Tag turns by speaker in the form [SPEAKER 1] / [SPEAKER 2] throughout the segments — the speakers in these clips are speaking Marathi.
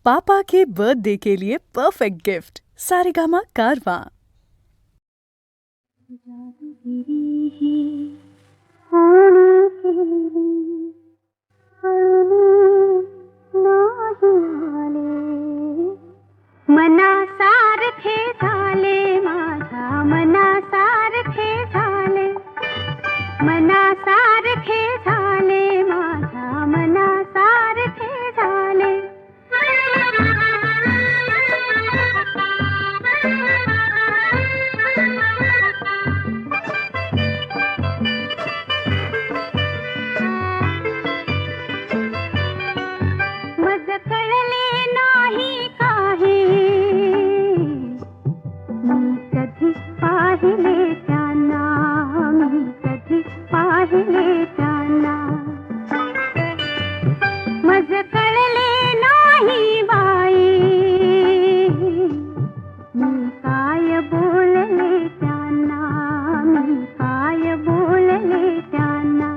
[SPEAKER 1] पापा के बर्थडे के लिए परफेक्ट गिफ्ट सारेगामा कारवां।
[SPEAKER 2] मना सारखे झाले माझा मना सारखे झाले मना सारखे झाले माझा मना सारखे झाले मज कळले नाही काही मी कधी पाहिले त्यांना मी कधी पाहिले त्यांना मज कळले नाही बाई मी काय बोलले त्यांना मी काय बोलले त्यांना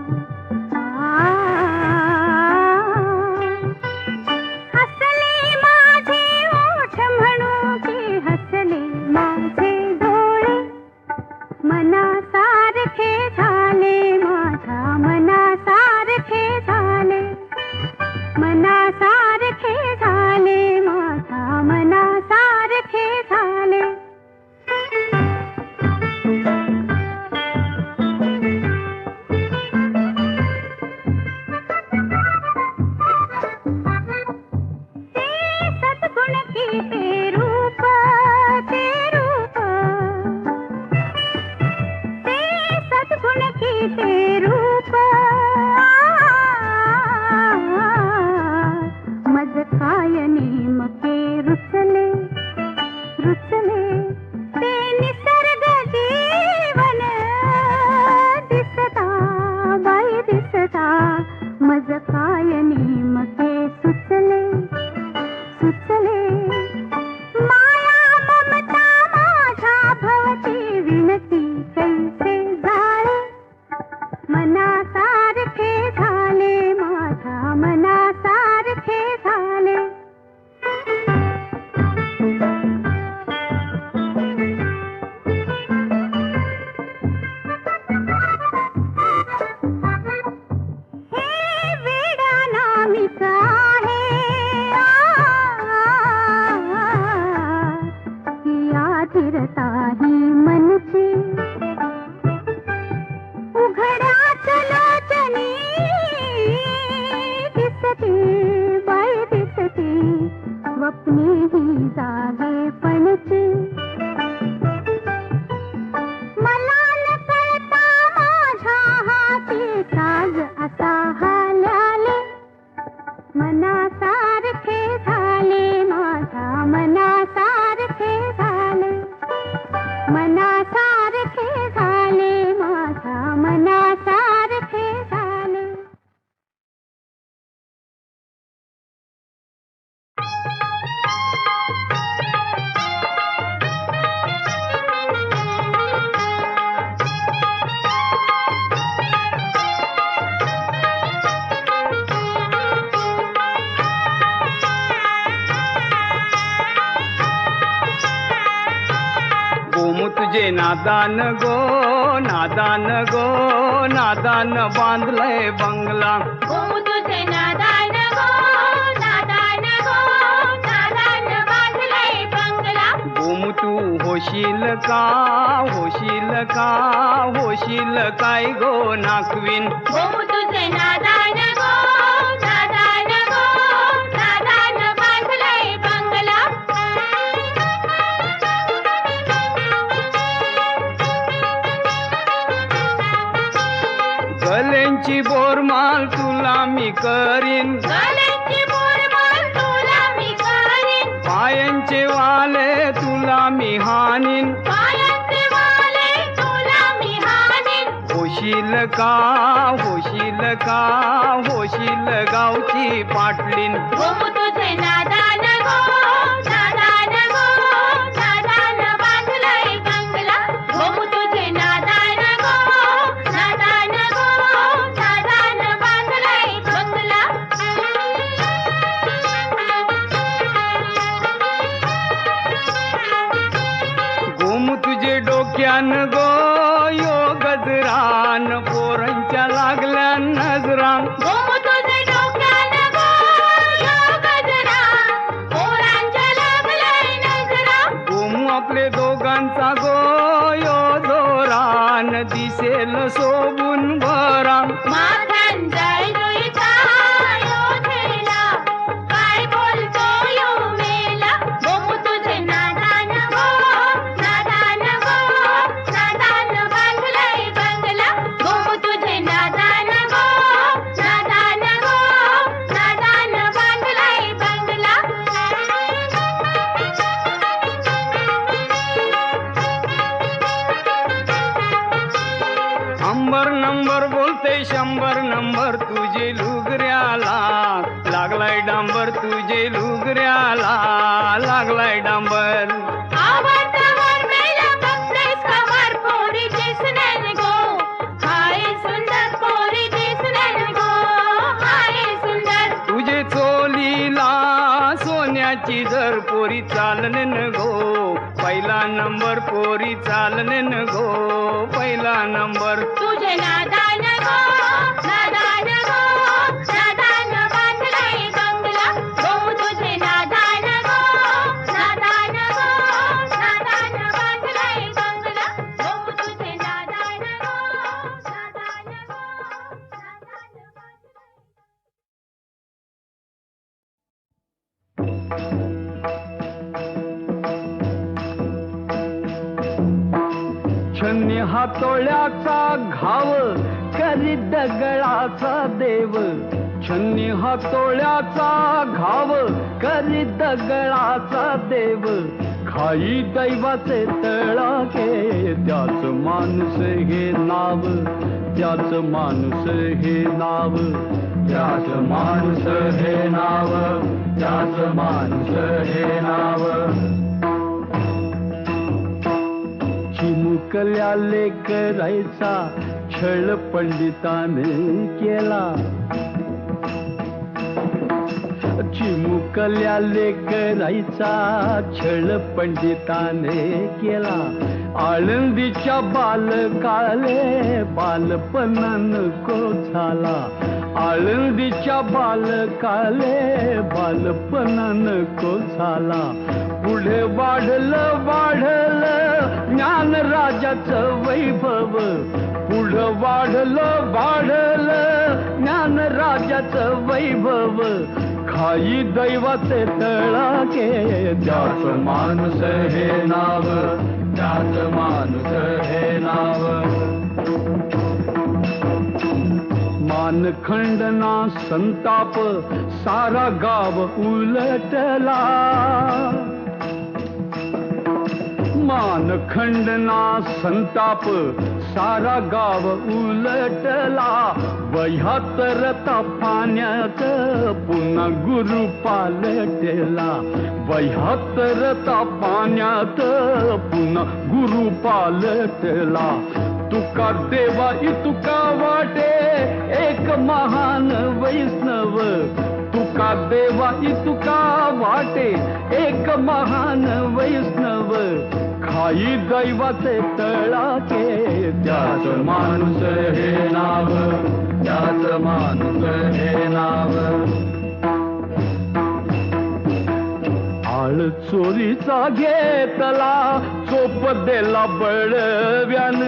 [SPEAKER 2] हसले माझे ओठ म्हणू की हसले माझे डोळे मना सारखे झाले माझा मना सारखे झाले मना सारखे झाले माझा मना सारखे झाले सद्गुण की ते रूप ते रूप ते सद्गुण की ते रूप मज काय नेमके रुचले रुचले ते निसर्ग जीवन दिसता बाई दिसता मज काय नेमके सुचले सुचले माया ममता माझ्या भवती विनती कैसे जाळे मना सारखे झाले माझ्या मना सारखे झाले हे वेडा नामिक आहे ही आधिरता ही मनची उघड्याच लोचनी दिसती बाई दिसती स्वप्ने ही जागेपणची मला न कळता माझ्या हाती साज असा हाल्याले मना सारखे झाले माझा मना सारखे झाले मना सारखे झाले माझा मना सारखे झाले
[SPEAKER 3] गोमू तुझे नादान गो नादान गो नादान बांधलंय बंगला
[SPEAKER 2] गोमू तुझे नादान गो नादान गो नादान बांधलंय बंगला
[SPEAKER 3] गोमू तू होशील का होशील का होशील काय गो नाकवीन
[SPEAKER 2] गोमू तुझे नादान गो नादान गो नादान बांधलंय बंगला
[SPEAKER 3] गल्यांची बोरमाल तुला मी करीन
[SPEAKER 2] गल्यांची बोरमाल तुला मी करीन
[SPEAKER 3] पायांचे वाले तुला मी हानीन
[SPEAKER 2] पायाचे वाले तुला मी हाणीन
[SPEAKER 3] होशील का होशील का होशील गावची पाटलीन
[SPEAKER 2] गोमू तुझे नादान गो नादान गो नादान बांधलंय बंगला गोमू तुझे नादान गो नादान गो नादान बांधलंय बंगला
[SPEAKER 3] डोक्यान गो यो गजरान पोरांच्या लागल्या नजरान
[SPEAKER 2] गोमू तुझे डोक्यानं गो यो गजरा, पोरांच्या लागलाय नजरा.
[SPEAKER 3] गोमू आपले दोघांचा गो यो जोरान दिसेल सोबून भरान
[SPEAKER 2] माथ्यान जळजुळीचा यो ठेला, काय बोलतो यो मेला. गोमू तुझे नादान गो, नादान गो, नादान बांधलाय बंगला. गोमू तुझे नादान गो, नादान गो, नादान बांधलाय बंगला.
[SPEAKER 3] नंबर बोलते 100 नंबर तुझे लुगऱ्याला लागलाय डांबर तुझे लुगऱ्याला लागलाय डांबर
[SPEAKER 2] आवडतावर मेला बघतेस कमर पोरी दिसण्यान गो, हाय सुंदर पोरी दिसण्यान गो, हाय सुंदर.
[SPEAKER 3] तुझे चोलीला सोन्याची जर पोरी चालनेन गो पहिला नंबर पोरी चालनेन गो पहिला नंबर
[SPEAKER 2] तुझे नादान गो, नादान गो, नादान बांधलाय बंगला. गोमू तुझे नादान गो, नादान गो, नादान बांधलाय बंगला. गोमू तुझे नादान गो, नादान गो, नादान बांधलाय.
[SPEAKER 3] छन्नी हातोळ्याचा घाव करी दगडाचा देव छन्नी हातोळ्याचा घाव करी दगडाचा देव खाई दैवाचे तळाके त्याच माणूस हे नाव त्याच माणूस हे नाव त्याच माणूस हे नाव त्याच माणूस हे नाव चिमुकल्या लेकरायचा छळ पंडिताने केला चिमुकल्या लेकरायचा छळ पंडिताने केला आळंदीच्या बालकाले बालपणा नको झाला आळंदीच्या बालकाले बालपणा नको झाला पुढे वाढलं वाढलं ज्ञान राजाचं वैभव पुढं वाढलं वाढलं ज्ञान राजाचं वैभव खाई दैवाचे तळाके त्याच माणूस हे नाव त्याच माणूस हे नाव मानखंडना संताप सारा गाव उलटला मानखंडना संताप सारा गाव उलटला वह्यातरता पाण्यात पुन्हा गुरु पालटला वह्यातरता पाण्यात पुन्हा गुरु पालटला तुका देवा इतुका वाटे एक महान वैष्णव तुका देवा इतुका वाटे एक महान वैष्णव खाई दैवाचे तळाके त्याच माणूस हे नाव त्याच माणूस हे नाव आळ चोरीचा घेतला चोप देला बळव्यान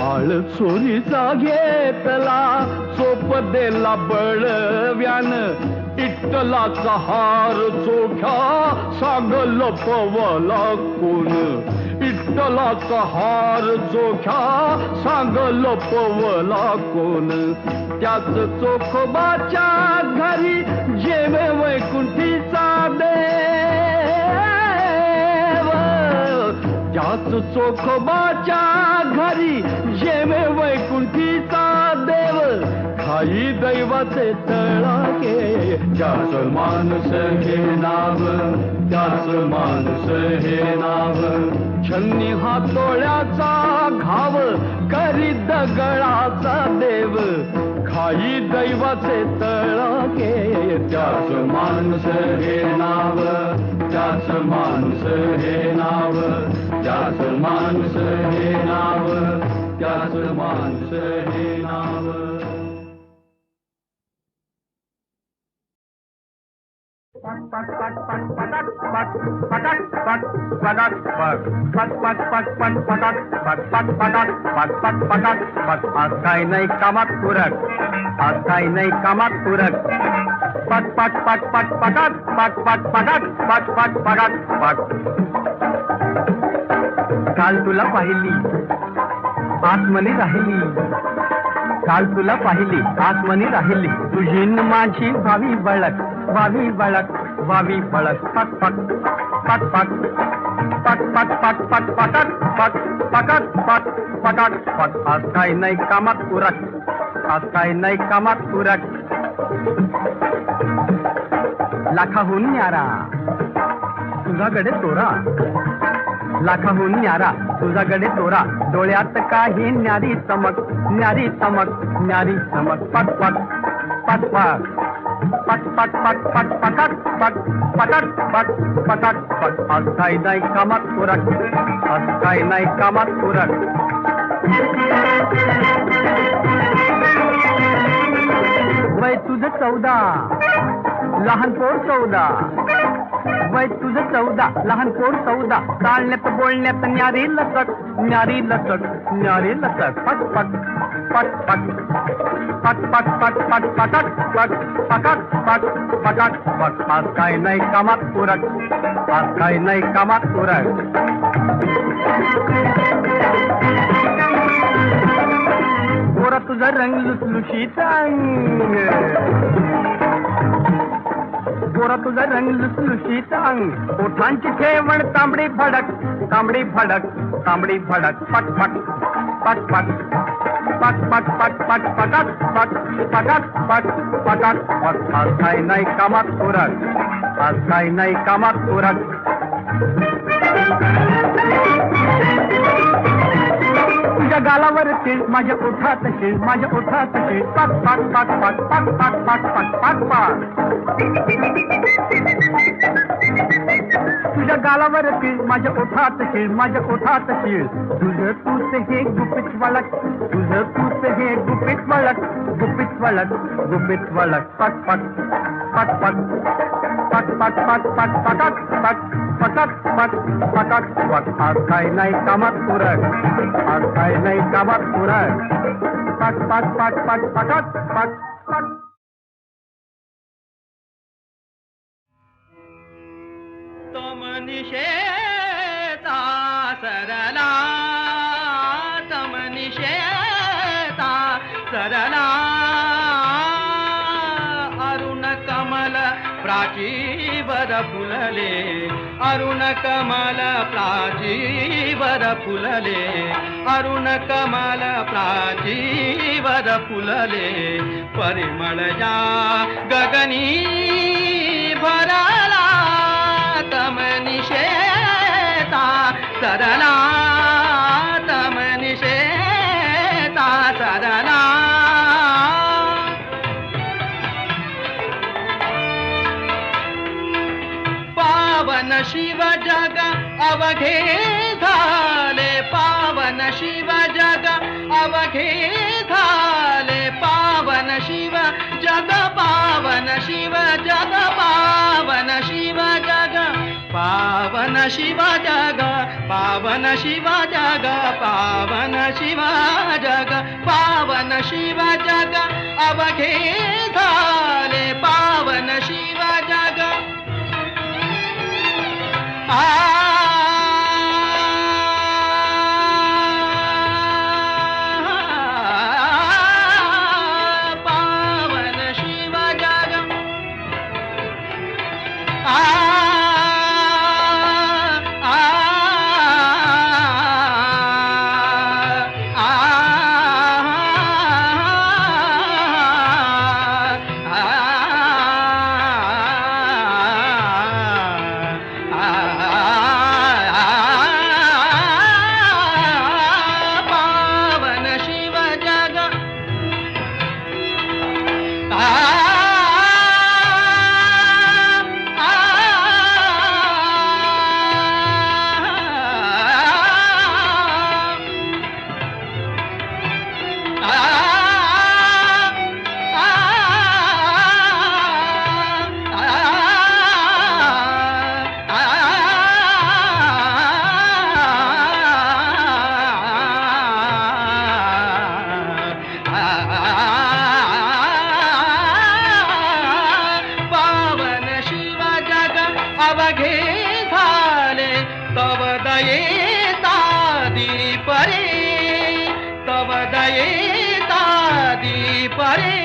[SPEAKER 3] आळ चोरीचा घेतला चोप देला बळव्यान इट्टलाचा हार चोख्या सागल पवला कोण इट्टलाचा हार चोख्या सागल पवला कोण त्याच चोखोबाच्या घरी जेवे वैकुंठीचा देव त्याच चोखोबाच्या घरी जेवे वैकुंठीचा देव खाई दैवाचे तळाके त्याच माणूस हे नाव त्याच माणूस हे नाव छन्नी हातोळ्याचा घाव करी दगडाचा देव खाई दैवाचे तळाके त्याच माणूस हे नाव त्याच माणूस हे नाव, त्याच माणूस हे नाव, त्याच माणूस हे नाव.
[SPEAKER 4] आज काय नाही कामात पुरक, आज काय नाही कामात पुरक. पट पट पट पट पटाट पट पट पटाट पट पट पटाट पट. काल तुला पाहिली आत्मनी राहिली, काल तुला पाहिली आत्मनी राहिली. तुझी न माझी भावी बळक, भावी बळक, भावी बळक. पट पट पट पट पट पट पट पट पटाट पट पटाट पट पटाट पट. आज काय नाही कामात पुरक, आज काय नाही कामात पुरक. लाखाहून न्यारा तुझ्याकडे तोरा, लाखाहून न्यारा तुझ्याकडे तोरा. डोळ्यात काही न्यारी चमक, न्यारी चमक, न्यारी चमक. पट पट पट पट पट पट पट पट पटाट पट पटाट पट पटाट पट. आज काय नाही कामात पुरक, आज काय नाही कामात पुरक. वय तुझं 14, लहान पोर 14, वय तुझं 14, लहान पोर 14. चालण्यात बोलण्यात न्यारी लचक, न्यारी लचक, न्यारी लचक. पट पट पट पट पट पट पट पट पटाट पट पटाट पट पटाट पट. आज काय नाही कामात पुरक, आज काय नाही कामात पुरक. गोरा तुझा रंग लुसलुशीत अंग, गोरा तुझा रंग लुसलुशीत अंग. ओठांची ठेवण तांबडी भडक, तांबडी भडक, तांबडी भडक. पट पट पट पट पट पट पट पट पटाट पट पटाट पट पटाट पट. आज काय नाही कामात पुरक, आज काय नाही कामात पुरक. तुझ्या गालावर तीळ, माझ्या ओठात शिळ, माझ्या ओठात शिळ. पाट पाट पाट पाट पाट पाट पाट पाट पाट पाट. तुझ्या गालावर तीळ, माझ्या ओठात शिळ, माझ्या ओठात शिळ. तुझं तूच हे गुपित वळक, तुझं तूच हे गुपित वळक, गुपित वळक, गुपित वळक. पट पट पट पट पट पट पट पट पटाट पट पटाट पट पटाट पट. आज काय नाही कामात पुरक, आज काय नाही कामात पुरक. पट पट पट पट पटाट पट पट.
[SPEAKER 5] तुम निषेधा सरला, तुम निषेधा सरला. अरुण कमल प्राचीवर फुलले, अरुण कमल प्राचीवर फुलले, अरुण कमल प्राचीवर फुलले. परिमळ या गगनी भरला, तम निषेधा सरला, तम निषेधा सरला. पावन शिव जग अवघे झाले, पावन शिव जग अवघे झाले. पावन शिव जग, पावन शिव जग, पावन शिव जग, पावन शिव जग, पावन शिव जग, पावन शिव जग, पावन शिव जग अवघे झाले. पावन शिव जग. पावन शिव जग. दयेता दीप रे, तव दयेता दीप रे.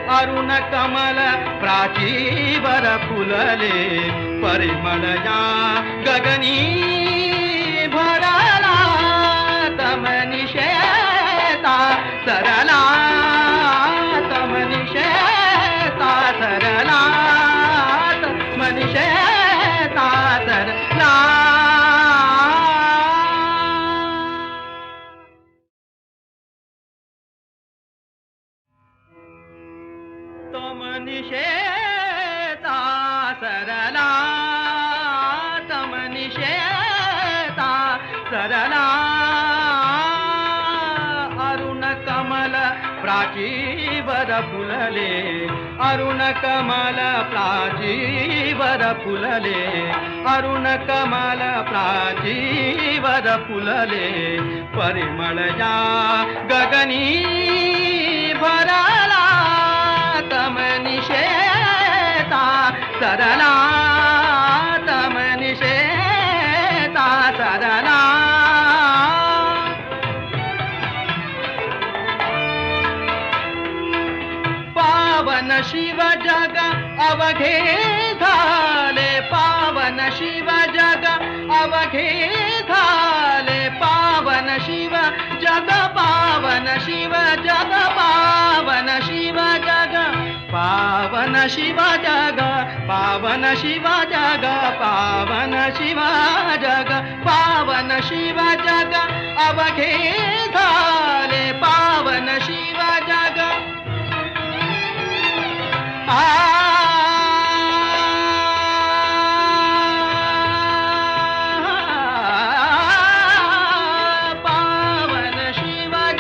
[SPEAKER 5] अरुण कमल प्राचीवर फुलले, परिमळया गगनी भरला. तमनिशेता सरला, तमनिशेता सरला, तमनिशेता सरला. तमनिशेता सरला, तमनिशेता सरला. अरुण कमल प्राचीवर फुलले, अरुण कमल प्राचीवर फुलले, अरुण कमल प्राचीवर फुलले. परिमळया गगनी भरला. तमनिशेता सरला, तमनिशेता सरला. पावन शिव जग अवघे झाले, पावन शिव जग अवघे झाले. पावन शिव जग, पावन शिव जग, पावन शिव जग, पावन शिव जग, पावन शिव जग, पावन शिव जग, पावन शिव जग अवघे झाले. पावन शिव जग. पावन शिव जग.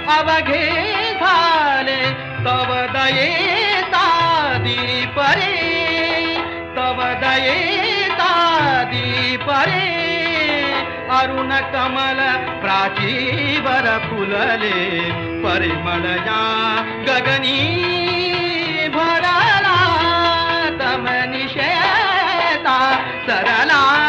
[SPEAKER 5] अवघे झाले. तव दयेता दीप रे, तव दयेता दीप रे. अरुण कमल प्राचीवर फुलले, परिमळया गगनी भरला. तमनिशेता सरला.